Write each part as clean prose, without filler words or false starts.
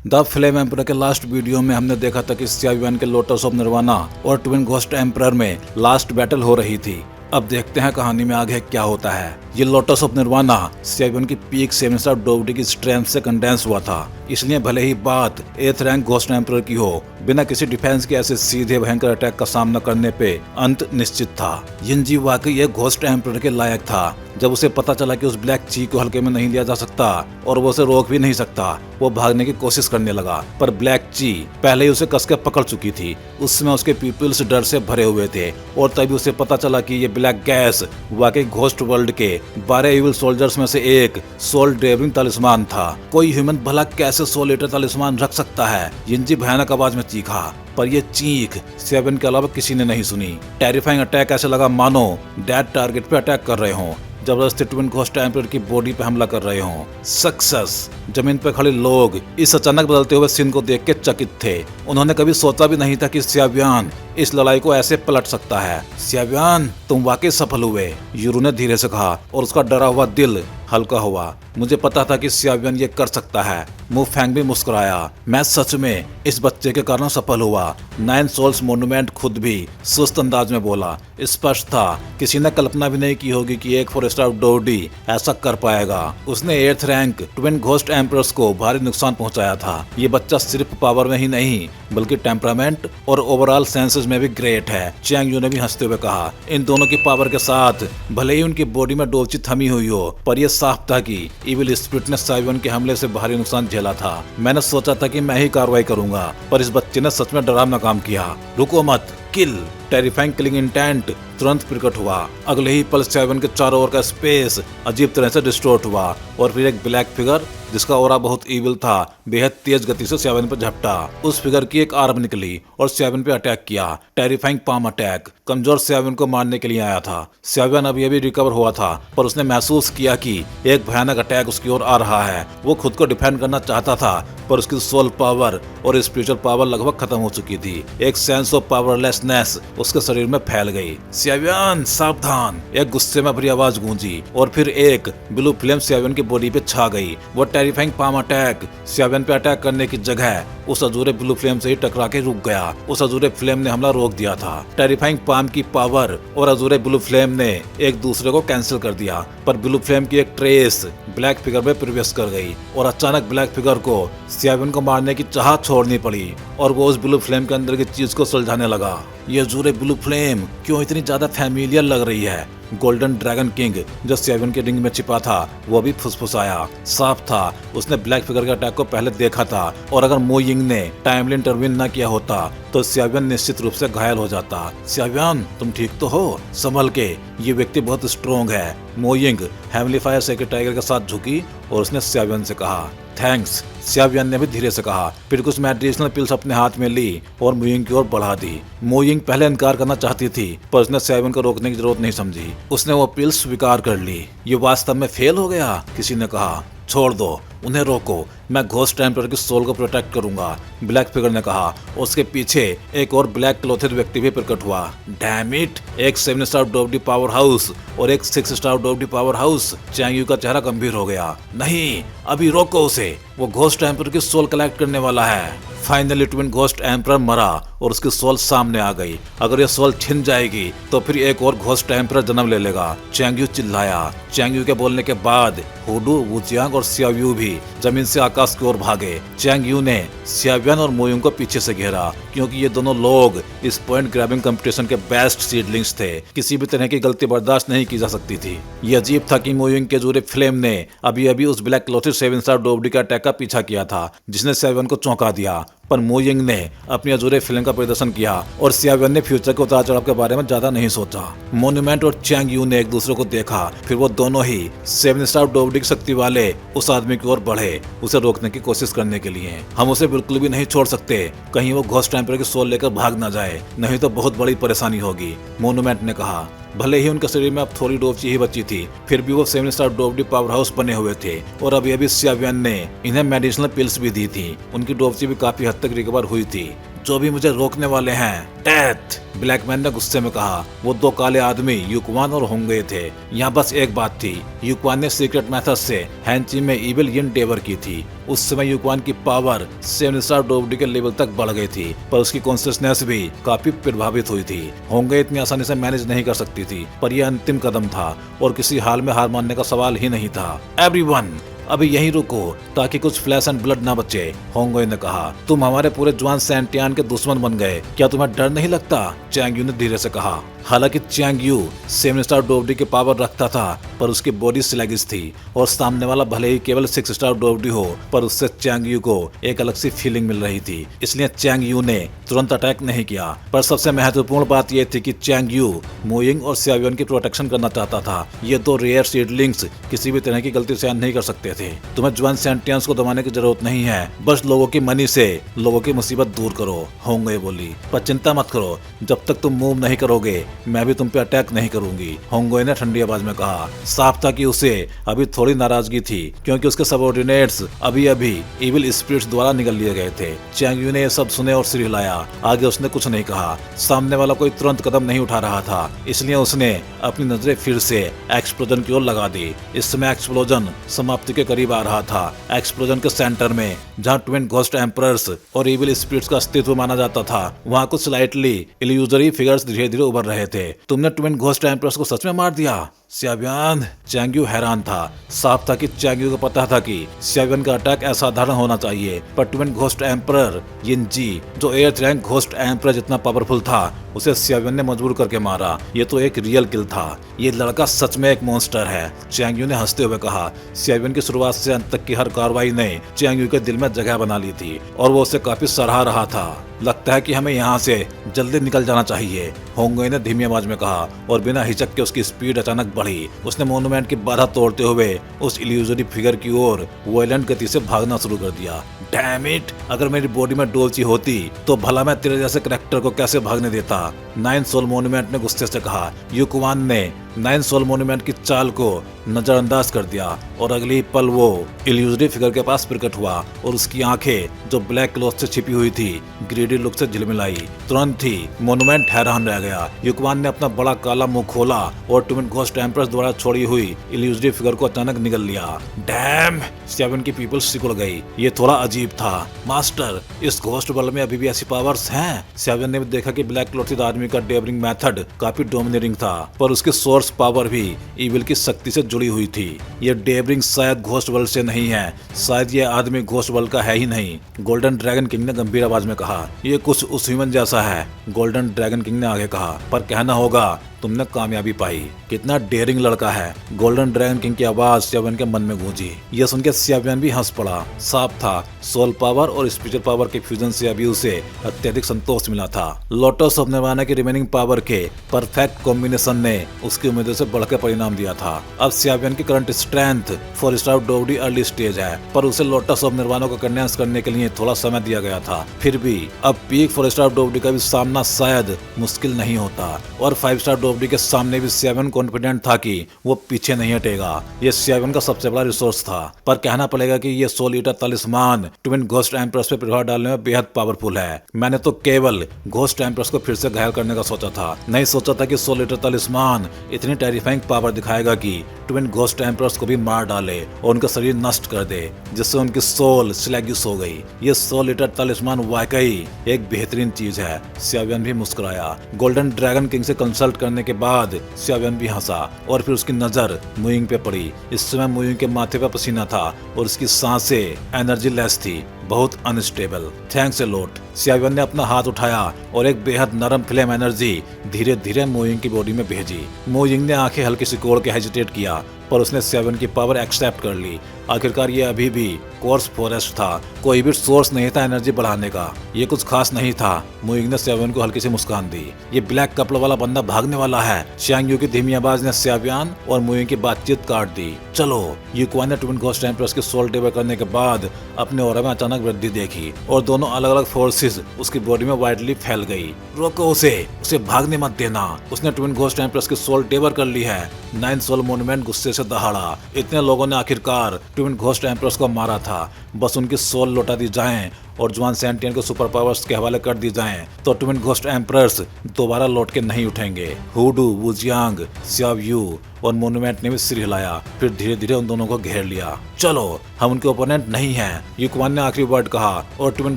The flame emperor के last video में हमने देखा था कि सियावियन के लोटस ऑफ निर्वाणा और ट्विन घोस्ट एम्परर में लास्ट बैटल हो रही थी। अब देखते हैं कहानी में आगे क्या होता है। ये लोटस ऑफ निर्वाणा सियावियन की पीक 7 स्टार डोवडी की स्ट्रेंथ से कंडेंस हुआ था, इसलिए भले ही बात 8th रैंक घोस्ट एम्परर की हो, बिना किसी डिफेंस के ऐसे सीधे भयंकर अटैक का सामना करने पे अंत निश्चित था। यिनजी वाकई एक घोस्ट एम्परर के लायक था। जब उसे पता चला कि उस ब्लैक ची को हल्के में नहीं लिया जा सकता और वो उसे रोक भी नहीं सकता, वो भागने की कोशिश करने लगा, पर ब्लैक ची पहले ही उसे कसके पकड़ चुकी थी। उस समय उसके पीपल्स डर से भरे हुए थे और तभी उसे पता चला कि ये ब्लैक गैस वाकई घोस्ट वर्ल्ड के 12 इविल सोल्जर्स में से एक सोल ड्रेविंग तलिस्मान था। कोई ह्यूमन भला कैसे सोल ईटर तलिस्मान रख सकता है? यिनजी भयानक आवाज में चीखा, पर ये चीख सेवन के अलावा किसी ने नहीं सुनी। टेरिफाइंग अटैक ऐसे लगा मानो डेड टारगेट पे अटैक कर रहे हों, जबरदस्ती ट्विन घोस्ट एम्परर की बॉडी पे हमला कर रहे हों। सक्सेस। जमीन पे खड़े लोग इस अचानक बदलते हुए सीन को देख के चकित थे। उन्होंने कभी सोचा भी नहीं था कि सियावियन इस लड़ाई को ऐसे पलट सकता है। सियावियन, तुम वाकई सफल हुए, यूरू ने धीरे से कहा और उसका डरा हुआ दिल हल्का हुआ। मुझे पता था कि सियावियन ये कर सकता है। मु फैंग भी मुस्कुराया। मैं सच में इस बच्चे के कारण सफल हुआ। 9 सोल्स मोन्यूमेंट खुद भी सुस्त अंदाज में बोला। स्पष्ट था किसी ने कल्पना भी नहीं की होगी कि एक 4 स्टार डोवडी ऐसा कर पाएगा। उसने 8th rank twin ghost emperors को भारी नुकसान पहुंचाया था। ये बच्चा सिर्फ पावर में ही नहीं बल्कि टेम्परामेंट और ओवरऑल सेंसेस में भी ग्रेट है, चैंग यू ने भी हंसते हुए कहा। इन दोनों की पावर के साथ भले ही उनकी बॉडी में डोलची थमी हुई हो, पर यह साफ था कि इविल स्पिरिट ने सियावियन के हमले से भारी नुकसान झेला था। मैंने सोचा था कि मैं ही कार्रवाई करूंगा, पर इस बच्चे ने सच में डरावना काम किया। रुको मत, किल। टेरिफाइंग किलिंग इंटेंट तुरंत प्रकट हुआ। अगले ही पल सियावियन के चारों ओर का स्पेस अजीब तरह से डिस्टोर्ट हुआ और फिर एक ब्लैक फिगर जिसका ऑरा बहुत इविल था बेहद तेज गति से सियावियन पर झपटा। उस फिगर की एक आर्म निकली और सियावियन पे अटैक किया। टेरिफाइंग पाम अटैक कमजोर सियावियन को मारने के लिए आया था। सियावियन अभी अभी रिकवर हुआ था, पर उसने महसूस किया कि एक भयानक अटैक उसकी ओर आ रहा है। वो खुद को डिफेंड करना चाहता था, पर उसकी सोल पावर और स्पिरिचुअल पावर लगभग खत्म हो चुकी थी। एक सेंस ऑफ पावरलेसनेस उसके शरीर में फैल गई। सियावियन सावधान, एक गुस्से में भरी आवाज गूंजी और फिर एक ब्लू फ्लेम सियावियन की बॉडी पे छा गई। वो टेरिफाइंग पाम अटैक सियावियन पे अटैक करने की जगह उस अधूरे ब्लू फ्लेम से ही टकरा के रुक गया। उस अधूरे फ्लेम ने हमला रोक दिया था। टेरिफाइंग पाम की पावर और अधूरे ब्लू फ्लेम ने एक दूसरे को कैंसिल कर दिया, पर ब्लू फ्लेम की एक ट्रेस ब्लैक फिगर में प्रवेश कर गई और अचानक ब्लैक फिगर को सियावियन को मारने की चाहत छोड़नी पड़ी और वो उस ब्लू फ्लेम के अंदर की चीज को सुलझाने लगा। ये अधूरे ब्लू फ्लेम क्यों इतनी ज्यादा फैमिलियर लग रही है? गोल्डन ड्रैगन किंग जो सियावियन के रिंग में छिपा था वो भी फुसफुसाया। साफ था उसने ब्लैक फिगर के अटैक को पहले देखा था और अगर मो यिंग ने टाइमली इंटरवीन न किया होता तो सियावियन निश्चित रूप से घायल हो जाता। सियावियन, तुम ठीक तो हो? संभल के, ये व्यक्ति बहुत स्ट्रॉन्ग है। Mo Ying heavenly fire secret tiger के साथ झुकी और उसने सियावियन से कहा थैंक्स। सियावियन ने भी धीरे से कहा, फिर कुछ मेडिसिनल पिल्स अपने हाथ में ली और मोइंग की ओर बढ़ा दी। मोइंग पहले इनकार करना चाहती थी, पर उसने सियावियन को रोकने की जरूरत नहीं समझी। उसने वो पिल्स स्वीकार कर ली। ये वास्तव में फेल हो गया, किसी ने कहा। छोड़ दो, उन्हें रोको, मैं घोस्ट एम्परर की सोल को प्रोटेक्ट करूंगा, ब्लैक फिगर ने कहा। उसके पीछे एक और ब्लैक क्लोथेड व्यक्ति भी प्रकट हुआ। डैम इट, एक 7 स्टार डोवडी पावर हाउस और एक 6 स्टार डोवडी पावर हाउस। चैंग यू का चेहरा गंभीर हो गया। नहीं, अभी रोको उसे, वो घोस्ट एम्परर की सोल कलेक्ट करने वाला है। फाइनली ट्विन घोस्ट एम्परर मरा और उसकी सोल सामने आ गई। अगर ये सोल छिन जाएगी तो फिर एक और घोस्ट एम्परर जन्म ले लेगा, चैंग यू चिल्लाया। चैंग यू के बोलने के बाद हुडू, वुजियांग और सियाव्यू भी जमीन से आकाश की ओर भागे। चैंग यू ने सियावियन और मोयुंग को पीछे से घेरा, क्योंकि ये दोनों लोग इस पॉइंट ग्रैबिंग कंपटीशन के बेस्ट सीडलिंग्स थे। किसी भी तरह की गलती बर्दाश्त नहीं की जा सकती थी। ये अजीब था कि मोयुंग के जूरे फ्लेम ने अभी अभी उस ब्लैक क्लोथेड 7 स्टार डोवडी के अटैक का पीछा किया था, जिसने सियावियन को चौंका दिया। पर मोइंग ने अपनी अजूरे फिल्म का प्रदर्शन किया और सियावियन ने फ्यूचर के उतार चढ़ाव के बारे में ज्यादा नहीं सोचा। मोन्यूमेंट और चैंग यू ने एक दूसरे को देखा, फिर वो दोनों ही 7 स्टार डोवडी की शक्ति वाले उस आदमी की ओर बढ़े, उसे रोकने की कोशिश करने के लिए। हम उसे बिल्कुल भी नहीं छोड़ सकते, कहीं वो घोस्ट एम्परर की सोल लेकर भाग ना जाए, नहीं तो बहुत बड़ी परेशानी होगी, मोन्यूमेंट ने कहा। भले ही उनके शरीर में अब थोड़ी डोवची ही बची थी, फिर भी वो 7 स्टार डोवडी पावर हाउस बने हुए थे और अभी अभी सियावियन ने इन्हें मेडिसिनल पिल्स भी दी थी। उनकी डोवची भी काफी हद तक रिकवर हुई थी। जो भी मुझे रोकने वाले हैं, डेथ। ब्लैकमैन ने गुस्से में कहा। वो दो काले आदमी युक्वान और होंगे थे। यहाँ बस एक बात थी, युक्वान ने सीक्रेट मेथड से हैंची में इविल यिन डेवर की थी। उस समय युक्वान की पावर 7 स्टार डोवडी के लेवल तक बढ़ गई थी, पर उसकी कॉन्शियसनेस भी काफी प्रभावित हुई थी। होंगे इतनी आसानी से मैनेज नहीं कर सकती थी, पर यह अंतिम कदम था और किसी हाल में हार मानने का सवाल ही नहीं था। एवरीवन अभी यहीं रुको ताकि कुछ फ्लैश एंड ब्लड ना बचे, होंगे ने कहा। तुम हमारे पूरे जवान सैंटियान के दुश्मन बन गए, क्या तुम्हें डर नहीं लगता? चैंग यू ने धीरे से कहा। हालांकि चैंग यू 7 स्टार डोवडी के पावर रखता था, पर उसकी बॉडी स्लैगिश थी और सामने वाला भले ही केवल 6 स्टार डोवडी हो, पर उससे चैंग यू को एक अलग सी फीलिंग मिल रही थी। इसलिए चैंग यू ने तुरंत अटैक नहीं किया। पर सबसे महत्वपूर्ण बात यह थी कि चैंग यू मुइंग और सियावियन की प्रोटेक्शन करना चाहता था। ये दो रेयर सीडलिंग्स किसी भी तरह की गलती सहन नहीं कर सकते थे। तुम्हें जवान सेंटियंस को दबाने की जरूरत नहीं है, बस लोगों की मनी से लोगों की मुसीबत दूर करो, होंगे बोली। पर चिंता मत करो, जब तक तुम मूव नहीं करोगे मैं भी तुम पे अटैक नहीं करूंगी, होंगे ने ठंडी आवाज में कहा। साफ था कि उसे अभी थोड़ी नाराजगी थी, क्योंकि उसके सबऑर्डिनेट्स अभी अभी इविल स्पिरिट्स द्वारा निकल लिए गए थे। चैंग यू ने यह सब सुने और सिर हिलाया। आगे उसने कुछ नहीं कहा। सामने वाला कोई तुरंत कदम नहीं उठा रहा था, इसलिए उसने अपनी नजरें फिर से एक्सप्लोजन की ओर लगा दी। इस समय एक्सप्लोजन समाप्ति के करीब आ रहा था। एक्सप्लोजन के सेंटर में, जहां ट्विन घोस्ट एम्परर्स और इविल स्पिरिट्स का अस्तित्व माना जाता था, वहां कुछ स्लाइटली इल्यूजरी फिगर्स धीरे धीरे उभर रहे थे। तुमने ट्विन घोस्ट एम्परर्स को सच में मार दिया, सियावियन? चैंग यू हैरान था। साफ था कि चैंग यू को पता था कि सियावियन का अटैक असाधारण होना चाहिए, पर ट्विन घोस्ट एम्परर यिन जी, जो 8th रैंक घोस्ट एम्परर जितना पावरफुल था, उसे सियावियन ने मजबूर करके मारा। ये तो एक रियल किल था। ये लड़का सच में एक मॉन्स्टर है, चैंग यू ने हंसते हुए कहा। सियावियन की शुरुआत से अंत तक की हर कार्रवाई ने चैंग यू के दिल में जगह बना ली थी और वो उसे काफी सराहा रहा था। लगता है कि हमें यहाँ से जल्दी निकल जाना चाहिए, होंगे ने धीमी आवाज में कहा और बिना हिचक के उसकी स्पीड अचानक बढ़ी। उसने मोन्यूमेंट की बाधा तोड़ते हुए उस इल्यूजरी फिगर की ओर वायलेंट गति से भागना शुरू कर दिया। डैम इट, अगर मेरी बॉडी में डोलची होती तो भला मैं तेरे जैसे करैक्टर को कैसे भागने देता, 9 सोल मोन्यूमेंट ने गुस्से से कहा। युक्वान ने 9 सोल मोन्यूमेंट की चाल को नजरअंदाज कर दिया और अगली पल वो इल्यूजरी फिगर के पास प्रकट हुआ और उसकी आंखें जो ब्लैक क्लॉथ से छिपी हुई थी ग्रीडी लुक से झिलमिलाई। तुरंत ही मोन्यूमेंट हैरान रह गया। युक्वान ने अपना बड़ा काला मुंह खोला और ट्विन घोस्ट एम्परर्स द्वारा छोड़ी हुई इल्यूजरी फिगर को अचानक निगल लिया। डैम, 7 की पीपल सिकुड़ गई। ये थोड़ा अजीब था। मास्टर, इस घोस्ट वर्ल्ड में अभी भी ऐसी पावर्स हैं? 7 ने भी देखा कि ब्लैक क्लॉथिड आदमी का डेवरिंग मेथड काफी डोमिनेटिंग था, पर उसके सोर्स पावर भी इविल की शक्ति से जुड़ी हुई थी। ये डेवरिंग शायद घोस्ट वर्ल्ड से नहीं है, शायद ये आदमी घोस्ट वर्ल्ड का है ही नहीं, गोल्डन ड्रैगन किंग ने गंभीर आवाज में कहा। ये कुछ उस ह्यूमन जैसा है, गोल्डन ड्रैगन किंग ने आगे कहा, पर कहना होगा तुमने कामयाबी पाई। कितना डेयरिंग लड़का है, गोल्डन ड्रैगन किंग की आवाज सियावियन के मन में गूंजी। यह सुनकर सियावियन भी हंस पड़ा। साफ था, सोल पावर और स्पिरिचुअल पावर के फ्यूजन से अभी उसे अत्यधिक संतोष मिला था। लोटस ऑफ निर्वाणा की रिमेनिंग पावर के परफेक्ट कॉम्बिनेशन ने उसकी उम्मीदों से बढ़कर परिणाम दिया था। अब सियावियन की करंट स्ट्रेंथ 4 स्टार डोवडी अर्ली स्टेज है, पर उसे लोटस ऑफ निर्वाणा को कंडेंस करने के लिए थोड़ा समय दिया गया था। फिर भी अब पीक 4 स्टार डोवडी का भी सामना शायद मुश्किल नहीं होता और 5 स्टार डोवडी के सामने भी 7 कॉन्फिडेंट था कि वो पीछे नहीं हटेगा। ये 7 का सबसे बड़ा रिसोर्स था, पर कहना पड़ेगा कि ये soul eater talisman twin ghost emperors पे प्रभाव डालने में बेहद पावरफुल है। मैंने तो केवल घोस्ट एम्परर्स को फिर से घायल करने का सोचा था, नहीं सोचा था कि सोल ईटर तलिस्मान इतनी टेरिफाइंग पावर दिखाएगा कि ट्विन घोस्ट एम्परर्स को भी मार डाले और उनका शरीर नष्ट कर दे, जिससे उनकी सोल स्लैगिश हो गई। ये सोल ईटर तलिस्मान वाकई एक बेहतरीन चीज है। सियावियन भी मुस्कुराया। गोल्डन ड्रैगन किंग से कंसल्ट करने के बाद सियावियन भी हंसा और फिर उसकी नजर मुइंग पे पड़ी। इस समय मुइंग के माथे पर पसीना था और उसकी सांसें एनर्जी लेस थी, बहुत अनस्टेबल। Thanks a lot. सियावियन ने अपना हाथ उठाया और एक बेहद नरम फ्लेम एनर्जी धीरे धीरे मुइंग की बॉडी में भेजी। मुइंग ने आंखें हल्की सिकोड़ के हेजिटेट किया, पर उसने 7 की पावर एक्सेप्ट कर ली। आखिरकार ये अभी भी कोर्स फॉरेस्ट था, कोई भी सोर्स नहीं था एनर्जी बढ़ाने का। ये कुछ खास नहीं था। मुइंग ने 7 को हल्की सी मुस्कान दी। ये ब्लैक कपड़ों वाला बंदा भागने वाला है। चैंग यू की धीमी आवाज ने सियावियन और मुइंग की बातचीत काट दी। चलो। युक्वान ने ट्विन घोस्ट एम्परर्स की सोल टेबर करने के बाद अपने ऑरा में अचानक वृद्धि देखी और दोनों अलग अलग फोर्सेस उसकी बॉडी में वाइडली फैल गई। रोको उसे भागने मत देना। उसने ट्विन घोस्ट एम्परर्स की सोल टेबर कर ली है। 9 सोल मोन्यूमेंट गुस्से से दहाड़ा। इतने लोगों ने आखिरकार ट्विन घोस्ट एम्परर्स को मारा था, बस उनकी सोल लौटा दी जाएं और जुआन सैंटियन को सुपर पावर्स के हवाले कर दी जाएं तो ट्विन घोस्ट एम्परर्स दोबारा लौट के नहीं उठेंगे। हुडू, वुजियांग, सियाव यू और मोन्यूमेंट ने भी सिर हिलाया, फिर धीरे धीरे उन दोनों को घेर लिया। चलो, हम उनके ओपोनेंट नहीं हैं, युक्वान ने आखिरी वर्ड कहा और ट्विन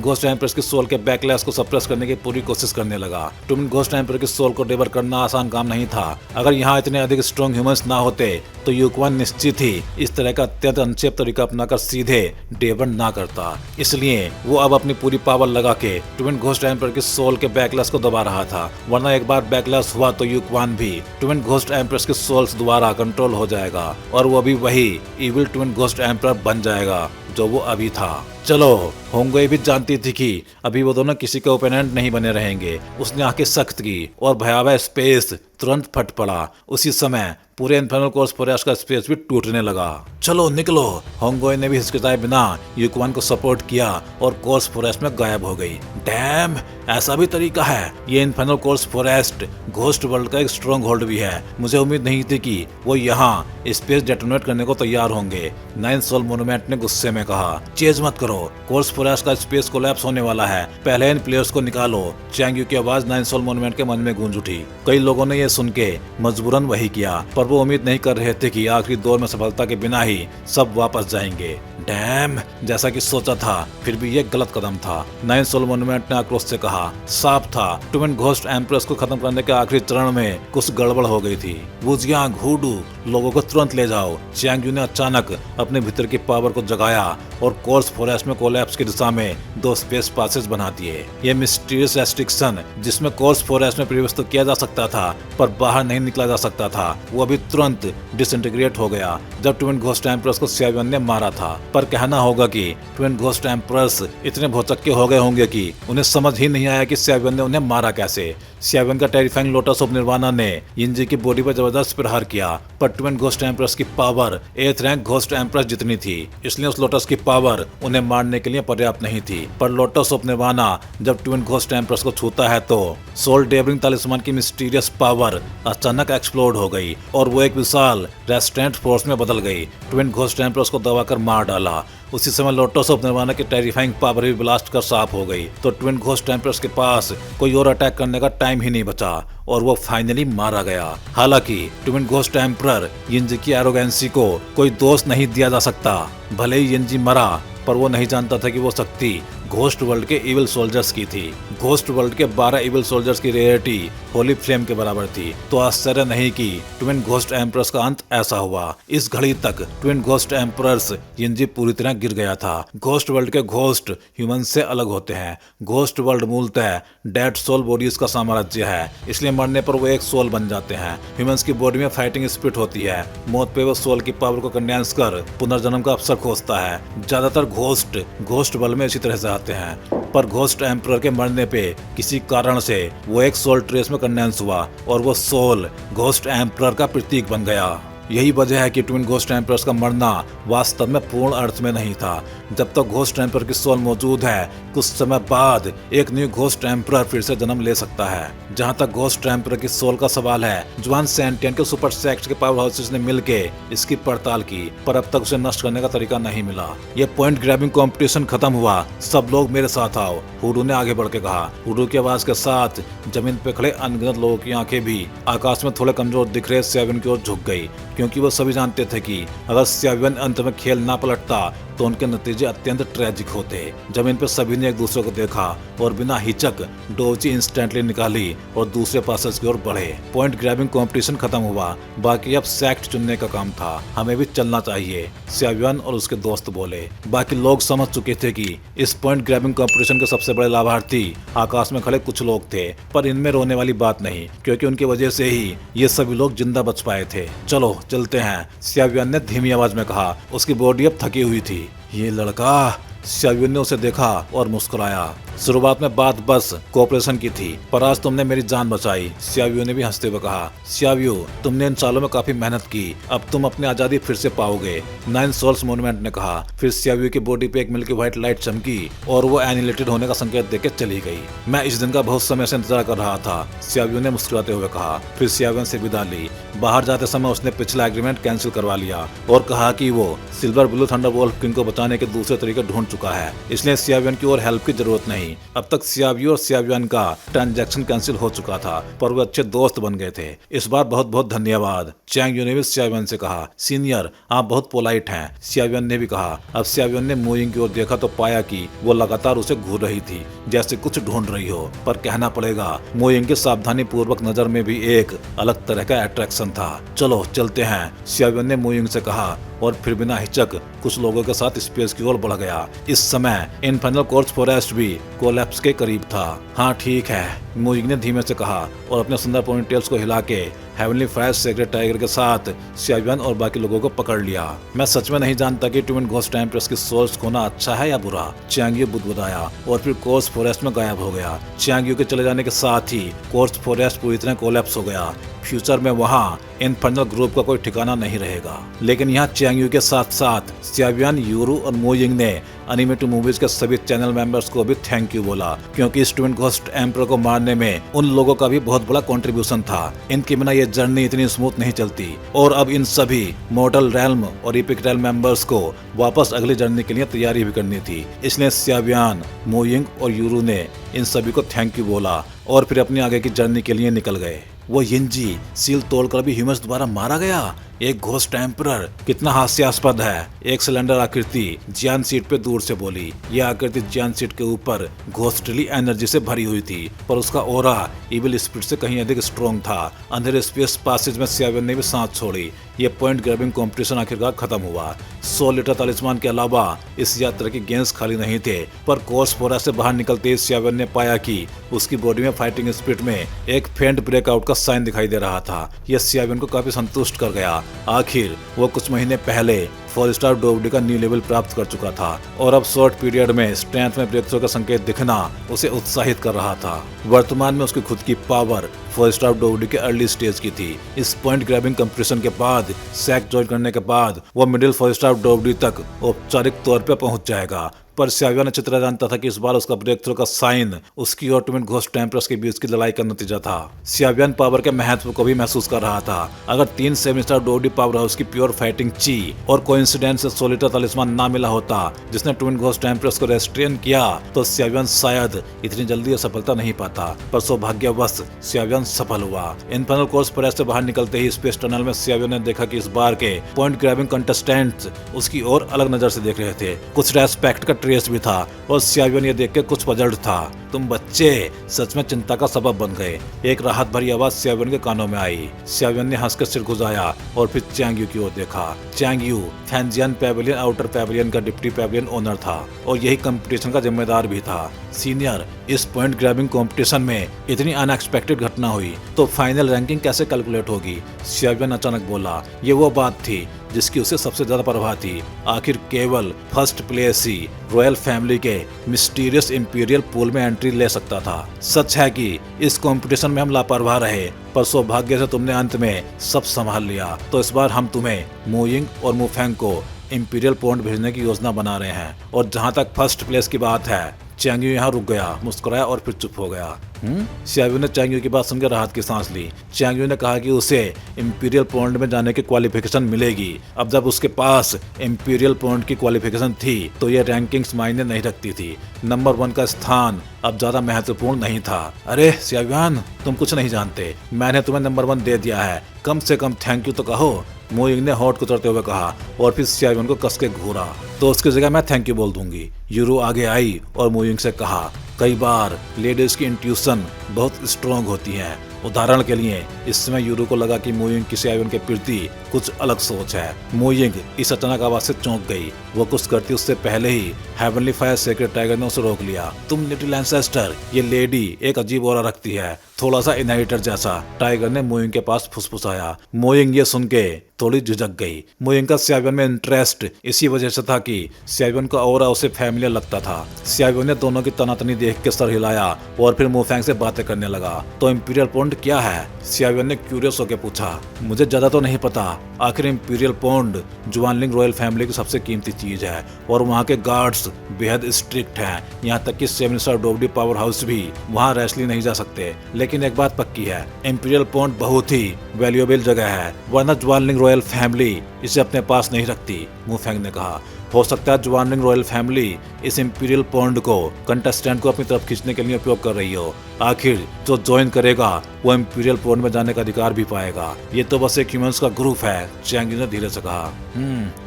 घोस्ट एम्परर्स की सोल के बैकलैश को सप्रेस करने की पूरी कोशिश करने लगा। ट्विन घोस्ट एम्पर की सोल को डिलीवर करना आसान काम नहीं था। अगर यहाँ इतने अधिक स्ट्रॉन्ग ह्यूमंस ना होते तो युक्वान निश्चित ही इस तरह का अत्यंत अनसेफ तरीका अपनाकर सीधे डिलीवर ना करता। इसलिए वो अब अपनी पूरी पावर लगा के ट्विन घोस्ट एम्पर की सोल के बैकलैश को दबा रहा था, वरना एक बार बैकलैश हुआ तो युक्वान भी ट्विन घोस्ट एम्परर्स की सोल्स द्वारा कंट्रोल हो जाएगा और वो भी वही इविल ट्विन घोस्ट एम्परर बन जाएगा जो वो अभी था। चलो, होंगुए भी जानती थी कि अभी वो दोनों किसी के ओपोनेंट नहीं बने रहेंगे। उसने आंखें सख्त की और भयावह स्पेस तुरंत फट पड़ा। उसी समय पूरे इन्फर्नल कोर्स फॉरेस्ट का स्पेस भी टूटने लगा। चलो निकलो, होंगुए ने भी हिचकिचाए बिना युक्वान को सपोर्ट किया और कोर्स फॉरेस्ट में गायब हो गई। डैम, ऐसा भी तरीका है। ये infernal course forest ghost world का एक स्ट्रॉन्ग होल्ड भी है। मुझे उम्मीद नहीं थी कि वो यहाँ स्पेस डेटोनेट करने को तैयार होंगे, नाइन सोल मोन्यूमेंट ने गुस्से में कहा। चेज मत करो, कोर्स फॉरेस्ट का स्पेस कोलैप्स होने वाला है, पहले इन प्लेयर्स को निकालो। चैंग यू की आवाज नाइन सोल मोन्यूमेंट के मन में गूंज उठी। कई लोगों ने यह सुन के मजबूरन वही किया, पर वो उम्मीद नहीं कर रहे थे कि आखिरी दौर में सफलता के बिना ही सब वापस जाएंगे। डैम, जैसा कि सोचा था, फिर भी ये गलत कदम था, नाइन सोल मोन्यूमेंट ने आक्रोश से कहा। साफ था, ट्विन घोस्ट एम्प्रेस को खत्म करने के आखिरी चरण में कुछ गड़बड़ हो गई थी। वुजियांग, हुडू, लोगों को तुरंत ले जाओ। चैंग यू ने अचानक अपने भीतर की पावर को जगाया और कोर्स फॉरेस्ट में कोलैप्स की दिशा में दो स्पेस पासेज बना दिए। ये मिस्टीरियस रेस्ट्रिक्शन जिसमें कोर्स फॉरेस्ट में प्रवेश तो किया जा सकता था पर बाहर नहीं निकला जा सकता था, वो अभी तुरंत डिसइंटीग्रेट हो गया जब ट्विन घोस्ट एम्प्रेस को सियावियन ने मारा था। पर कहना होगा कि ट्विन घोस्ट एम्प्रेस इतने भौचक्के हो गए होंगे कि उन्हें समझ ही नहीं आया कि सियावियन ने उन्हें मारा कैसे। सियावियन का टेरिफाइंग लोटस ऑफ निर्वाणा ने यिनजी की बॉडी पर जबरदस्त प्रहार किया, पर ट्विन घोस्ट एम्प्रेस की power 8th rank ghost empress जितनी थी, इसलिए उस लोटस की पावर उन्हें मारने के लिए पर्याप्त नहीं थी। पर लोटस ऑफ निर्वाणा जब ट्विन घोस्ट एम्प्रेस को छूता है तो सोल डेवरिंग तालिस्मान की मिस्टीरियस पावर अचानक एक्सप्लोड हो गई और वो एक विशाल रेस्ट्रेंट फोर्स में बदल गई। ट्विन घोस्ट एम्प्रेस को दबाकर मार डाला। उसी समय लोटस ऑफ निर्वाणा की टेरिफाइंग पावर भी ब्लास्ट कर साफ हो गई तो ट्विन घोस्ट एम्प्रेस के पास कोई और अटैक करने का टाइम ही नहीं बचा और वो फाइनली मारा गया। हालांकि ट्विन घोस्ट एम्परर यिनजी की एरोगेंसी को कोई दोष नहीं दिया जा सकता। भले ही यिनजी मरा, पर वो नहीं जानता था कि वो शक्ति घोस्ट वर्ल्ड के इविल सोल्जर्स की थी। घोस्ट वर्ल्ड के 12 इविल सोल्जर्स की रेयरिटी होली फ्लेम के बराबर थी, तो आश्चर्य नहीं कि ट्विन घोस्ट एम्परर्स का अंत ऐसा हुआ। इस घड़ी तक ट्विन घोस्ट एम्परर्स यिनजी पूरी तरह गिर गया था। घोस्ट वर्ल्ड के घोस्ट ह्यूमन से अलग होते हैं। घोस्ट वर्ल्ड मूलतः डेड सोल बॉडीज का साम्राज्य है, इसलिए मरने पर वो एक सोल बन जाते हैं। ह्यूमंस की बॉडी में फाइटिंग स्पिरिट होती है। मौत पे वो सोल की पावर को कंडेंस कर पुनर्जन्म का अवसर खोजता है। ज्यादातर घोस्ट वर्ल्ड में इसी तरह से आते हैं, पर घोस्ट एम्परर के मरने पे किसी कारण से वो एक सोल ट्रेस में कंडेंस हुआ और वो सोल घोस्ट एम्परर का प्रतीक बन गया। यही वजह है कि ट्विन घोस्ट एम्परर्स का मरना वास्तव में पूर्ण अर्थ में नहीं था। जब तक घोस्ट एम्परर की सोल मौजूद है, कुछ समय बाद एक न्यू घोस्ट एम्परर फिर से जन्म ले सकता है। जहां तक घोस्ट एम्परर की सोल का सवाल है, जुआन सैंटियन के सुपर सेक्ट के पावर हाउसेस ने मिलके इसकी पड़ताल की, पर अब तक उसे नष्ट करने का तरीका नहीं मिला। ये पॉइंट ग्रैबिंग कॉम्पिटिशन खत्म हुआ, सब लोग मेरे साथ आओ, हुडू ने आगे बढ़ के कहा। हुडू की आवाज के साथ जमीन पे खड़े अनगिनत लोगों की आंखें भी आकाश में थोड़े कमजोर दिख रहे सियावियन की ओर झुक गई, क्योंकि वो सभी जानते थे कि अगर सियावियन अंत में खेल ना पलटता तो उनके नतीजे अत्यंत ट्रेजिक होते। जमीन पर सभी ने एक दूसरे को देखा और बिना हिचक डोची इंस्टेंटली निकाली और दूसरे पासेज की ओर बढ़े। पॉइंट ग्रैबिंग कंपटीशन खत्म हुआ, बाकी अब सेक्ट चुनने का काम था। हमें भी चलना चाहिए, सियावियन और उसके दोस्त बोले। बाकी लोग समझ चुके थे कि इस पॉइंट ग्रैबिंग कंपटीशन के सबसे बड़े लाभार्थी आकाश में खड़े कुछ लोग थे, पर इनमें रोने वाली बात नहीं, क्योंकि उनकी वजह से ही ये सभी लोग जिंदा बच पाए थे। चलो चलते हैं, सियावियन ने धीमी आवाज में कहा। उसकी बॉडी अब थकी हुई थी। ये लड़का, सियावियन ने उसे देखा और मुस्कुराया। शुरुआत में बात बस कोऑपरेशन की थी, पर आज तुमने मेरी जान बचाई, सियावियो ने भी हंसते हुए कहा। सियावियो, तुमने इन सालों में काफी मेहनत की, अब तुम अपनी आजादी फिर से पाओगे, नाइन सोल्स मोन्यूमेंट ने कहा। फिर सियावियो की बॉडी पे एक मिल्की व्हाइट लाइट चमकी और वो एनिलेटेड होने का संकेत देके चली गई। मैं इस दिन का बहुत समय से इंतजार कर रहा था, सियावियो ने मुस्कुराते हुए कहा। फिर सियावियन से विदा ली। बाहर जाते समय उसने पिछला एग्रीमेंट कैंसिल करवा लिया और कहा कि वो सिल्वर ब्लू थंडरवोल्फ किंग को बचाने के दूसरे तरीके ढूंढ चुका है, इसलिए सियावियन की और हेल्प की जरूरत नहीं। अब तक सियावियो और सियावियन का ट्रांजैक्शन कैंसिल हो चुका था, पर वो अच्छे दोस्त बन गए थे। इस बार बहुत बहुत धन्यवाद। चैंग यू ने भी सियावियन से कहा, सीनियर आप बहुत पोलाइट हैं। सियावियन ने भी कहा। अब सियावियन ने मोइंग की ओर देखा तो पाया कि वो लगातार उसे घूर रही थी, जैसे कुछ ढूंढ रही हो। पर कहना पड़ेगा, मोइंग की सावधानी पूर्वक नजर में भी एक अलग तरह का अट्रैक्शन था। चलो चलते हैं, सियावियन ने मोइंग से कहा और फिर बिना हिचक कुछ लोगों के साथ स्पेस की ओर बढ़ गया। इस समय इनफर्नल कोर्स फॉरेस्ट भी कोलैप्स के करीब था। हाँ ठीक है, मोइंग ने धीमे से कहा और अपने सुंदर पोनीटेल्स को हिला के हेवनली फायर सेक्रेट टाइगर के साथ सियावियन और बाकी लोगों को पकड़ लिया। मैं सच में नहीं जानता कि ट्विन घोस्ट एम्प्रेस की सोल्स खोना अच्छा है या बुरा। चैंग यू बुदबुदाया और फिर कोर्स फॉरेस्ट में गायब हो गया। चैंग यू के चले जाने के साथ ही कोर्स फॉरेस्ट पूरी तरह कोलैप्स हो गया। फ्यूचर में वहाँ इनफर्नल ग्रुप का कोई ठिकाना नहीं रहेगा। लेकिन यहाँ चैंग यू के साथ साथ सियावियन, यूरू और मोइंग ने एनिमेटेड मूवीज के सभी चैनल मेंबर्स को भी थैंक यू बोला, क्योंकि इस ट्विन घोस्ट एम्पर को मारने में उन लोगों का भी बहुत बड़ा कंट्रीब्यूशन था। इनके बिना ये जर्नी इतनी स्मूथ नहीं चलती। और अब इन सभी मॉर्टल रेल्म और इपिक रेल्म मेंबर्स को वापस अगली जर्नी के लिए तैयारी भी करनी थी। इसलिए सियावियन, मोइंग और यूरू ने इन सभी को थैंक यू बोला और फिर अपनी आगे की जर्नी के लिए निकल गए। वो यिंजी सील तोड़कर भी ह्यूमंस द्वारा मारा गया। एक घोस्ट एम्परर, कितना हास्यास्पद है। एक सिलेंडर आकृति जियान सीट पे दूर से बोली। यह आकृति जियान सीट के ऊपर घोस्टली एनर्जी से भरी हुई थी, पर उसका ओरा इविल स्पिरिट से कहीं अधिक स्ट्रॉन्ग था। अंधेरे स्पेस पासेज में सियावियन ने भी सांस छोड़ी। ये पॉइंट ग्रैबिंग कंपटीशन आखिरकार खत्म हुआ। 100 लीटर तालिस्मान के अलावा इस यात्रा के गेंस खाली नहीं थे, पर कोर्स फॉरेस्ट से बाहर निकलते ही सियावियन ने पाया कि उसकी बॉडी में फाइटिंग स्पिरिट में एक फेंट ब्रेकआउट का साइन दिखाई दे रहा था। यह सियावियन को काफी संतुष्ट कर गया। आखिर वो कुछ महीने पहले 4 स्टार डोवडी का न्यू लेवल प्राप्त कर चुका था और अब शॉर्ट पीरियड में स्ट्रेंथ में ब्रेकथ्रू का संकेत दिखना उसे उत्साहित कर रहा था। वर्तमान में उसकी खुद की पावर 4 स्टार डोवडी के अर्ली स्टेज की थी। इस पॉइंट ग्रैबिंग कंपटीशन के बाद सैक ज्वाइन करने के बाद वो मिडिल 4 स्टार डोवडी तक औपचारिक तौर पर पहुंच जाएगा। पर सियावियन अच्छी तरह जानता था कि इस बार उसका ब्रेक थ्रू का साइन उसकी और ट्विन घोस्ट एम्प्रेस के बीच की लड़ाई का नतीजा था। सियावियन पावर के महत्व को भी महसूस कर रहा था। अगर 3 7 स्टार डोवडी पावर हाउस की प्योर फाइटिंग ची और कोइंसिडेंस से 100 लीटर तालिस्मान ना मिला होता जिसने ट्विन घोस्ट एम्प्रेस को रेस्ट्रेन किया, तो सियावियन शायद इतनी जल्दी सफलता नहीं पाता। पर सौभाग्यवश सियावियन सफल हुआ। इनफर्नल कोर्स फॉरेस्ट से बाहर निकलते ही स्पेस टनल में सियावियन ने देखा कि इस बार के पॉइंट ग्रैबिंग कंटेस्टेंट्स उसकी और अलग नजर से देख रहे थे। कुछ रेस्पेक्ट का ट्रेस भी था और सियावियन ये देख के कुछ पजल्ड था। तुम बच्चे सच में चिंता का सबब बन गए। एक राहत भरी आवाज सियावियन के कानों में आई। सियावियन ने हंसकर सिर घुमाया और फिर चैंग यू की ओर देखा। चैंग यू फैंजियन पैवेलियन आउटर पैवेलियन का डिप्टी पैवेलियन ओनर था और यही कंपटीशन का जिम्मेदार भी था। सीनियर, इस पॉइंट ग्रैबिंग कंपटीशन में इतनी अनएक्सपेक्टेड घटना हुई तो फाइनल रैंकिंग कैसे कैलकुलेट होगी? सियावियन अचानक बोला। ये वो बात थी जिसकी उसे सबसे ज्यादा परवाह थी। आखिर केवल फर्स्ट प्लेस ही रॉयल फैमिली के मिस्टीरियस इंपीरियल पूल में एंट्री ले सकता था। सच है कि इस कंपटीशन में हम लापरवाह रहे, पर सौभाग्य से तुमने अंत में सब संभाल लिया। तो इस बार हम तुम्हें मोइंग और मुफेंग को इंपीरियल पॉइंट भेजने की योजना बना रहे हैं। और जहाँ तक फर्स्ट प्लेस की बात है, चैंग यू यहाँ रुक गया, मुस्कुराया और फिर चुप हो गया। सियावियन ने चैंग यू की बात सुनकर राहत की सांस ली। चैंग यू ने कहा कि उसे इंपीरियल पॉइंट में जाने की क्वालिफिकेशन मिलेगी। अब जब उसके पास इंपीरियल पॉइंट की क्वालिफिकेशन थी तो ये रैंकिंग्स मायने नहीं रखती थी। नंबर 1 का स्थान अब ज्यादा महत्वपूर्ण नहीं था। अरे सियावियन, तुम कुछ नहीं जानते। मैंने तुम्हें नंबर 1 दे दिया है, कम से कम थैंक यू तो कहो। मोइंग ने होठ कुचलते हुए कहा और फिर सियावियन को कस के घूरा। तो उसकी जगह मैं थैंक यू बोल दूंगी। यूरू आगे आई और मोइंग से कहा, कई बार लेडीज की इंट्यूशन बहुत स्ट्रॉन्ग होती है। उदाहरण के लिए इस समय यूरू को लगा कि मोइंग की सियावियन के प्रति कुछ अलग सोच है। मोइंग इस अचानक आवाज से चौंक गई। वो कुछ करती उससे पहले ही हेवनली फायर सेक्रेट टाइगर ने उसे रोक लिया। तुम लिटिल एंसेस्टर, ये लेडी एक अजीब ऑरा रखती है, थोड़ा सा इनहेरिटर जैसा, टाइगर ने मोइंग के पास फुसफुसाया। मोइंग ये सुन के थोड़ी झिझक गई। मोइंग का सियावियन में इंटरेस्ट इसी वजह से था कि सियावियन का ऑरा उसे फैमिलियर लगता था। सियावियन ने दोनों की तनातनी देख के सर हिलाया और फिर मुफेंग से बातें करने लगा। तो इंपीरियल पॉइंट क्या है? सियावियन ने क्यूरियस होकर पूछा। मुझे ज्यादा तो नहीं पता। आखिर इंपीरियल पॉइंट जुआनलिंग रॉयल फैमिली की सबसे कीमती चीज है और वहाँ के गार्ड्स बेहद स्ट्रिक्ट हैं। यहाँ तक कि 7 स्टार डोवडी पावर हाउस भी वहाँ रैशली नहीं जा सकते। लेकिन एक बात पक्की है, इंपीरियल पॉइंट बहुत ही वैल्यूएबल जगह है, वरना जुआनलिंग रॉयल फैमिली इसे अपने पास नहीं रखती, मुफेंग ने कहा। हो सकता है ज्वानलिंग रॉयल फैमिली इस इंपीरियल पॉन्ड को कंटेस्टेंट को अपनी तरफ खींचने के लिए उपयोग कर रही हो। आखिर जो ज्वाइन करेगा वो इंपीरियल पॉन्ड में जाने का अधिकार भी पाएगा। ये तो बस एक ह्यूमंस का ग्रुप है, चैंग यू ने धीरे से कहा।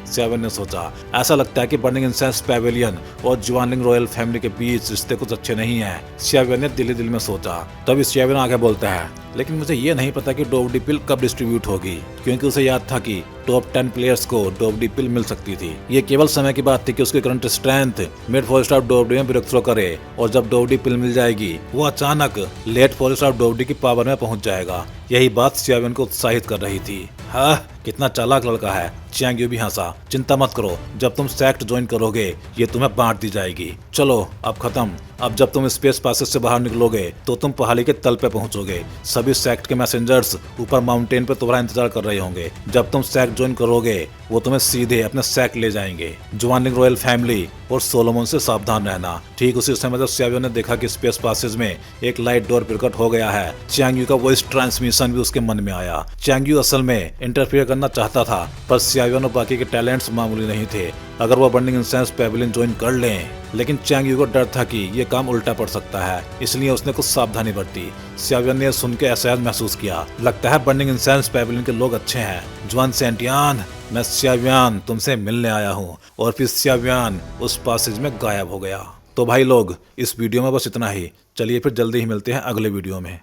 सियावन ने सोचा, ऐसा लगता है कि बर्निंग इंसेंस पैवेलियन और ज्वानलिंग रॉयल फैमिली के बीच रिश्ते कुछ अच्छे नहीं है। सियावन ने दिल ही दिल में सोचा। तभी सियावन आगे बोलता है, लेकिन मुझे ये नहीं पता कि डोवडी पिल कब डिस्ट्रीब्यूट होगी, क्योंकि उसे याद था कि टॉप 10 प्लेयर्स को डोवडी पिल मिल सकती थी। ये केवल समय की बात थी कि उसकी current strength mid forest of डोवडी में ब्रेक थ्रो करे, और जब डोवडी पिल मिल जाएगी वो अचानक लेट फॉरेस्ट ऑफ डोवडी की पावर में पहुंच जाएगा। यही बात सियावन को उत्साहित कर रही थी। हाँ, कितना चालाक लड़का है। चैंग यू भी हंसा। चिंता मत करो, जब तुम सेक्ट ज्वाइन करोगे ये तुम्हें बांट दी जाएगी। चलो अब खत्म। अब जब तुम स्पेस पासेज से बाहर निकलोगे तो तुम पहाड़ी के तल पे पहुंचोगे। सभी सेक्ट के मैसेंजर्स ऊपर माउंटेन पे तुम्हारा इंतजार कर रहे होंगे। जब तुम सेक्ट ज्वाइन करोगे वो तुम्हें सीधे अपने सेक्ट ले जाएंगे। ज्वानलिंग रॉयल फैमिली और सोलोमन से सावधान रहना। ठीक उसी समय जब सियावियों ने देखा कि स्पेस पासेज में एक लाइट डोर प्रकट हो गया है, चैंग यू का वॉइस ट्रांसमिशन भी उसके मन में आया। चैंग यू असल में इंटरफेयर करना चाहता था, पर सियावियों और बाकी के टैलेंट्स मामूली नहीं थे। अगर वो बर्निंग इंसेंस पैवेलियन ज्वाइन कर लें, लेकिन चैंग यू को डर था कि ये काम उल्टा पड़ सकता है, इसलिए उसने कुछ सावधानी बरती। सियावियन ने सुन के एहसास महसूस किया। लगता है बर्निंग इंसेंस पैवेलियन के लोग अच्छे हैं। ज्वान सेंटियान, मैं सियावियन तुमसे मिलने आया हूँ। और फिर सियावियन उस पासेज में गायब हो गया। तो भाई लोग, इस वीडियो में बस इतना ही। चलिए फिर जल्दी ही मिलते हैं अगले वीडियो में।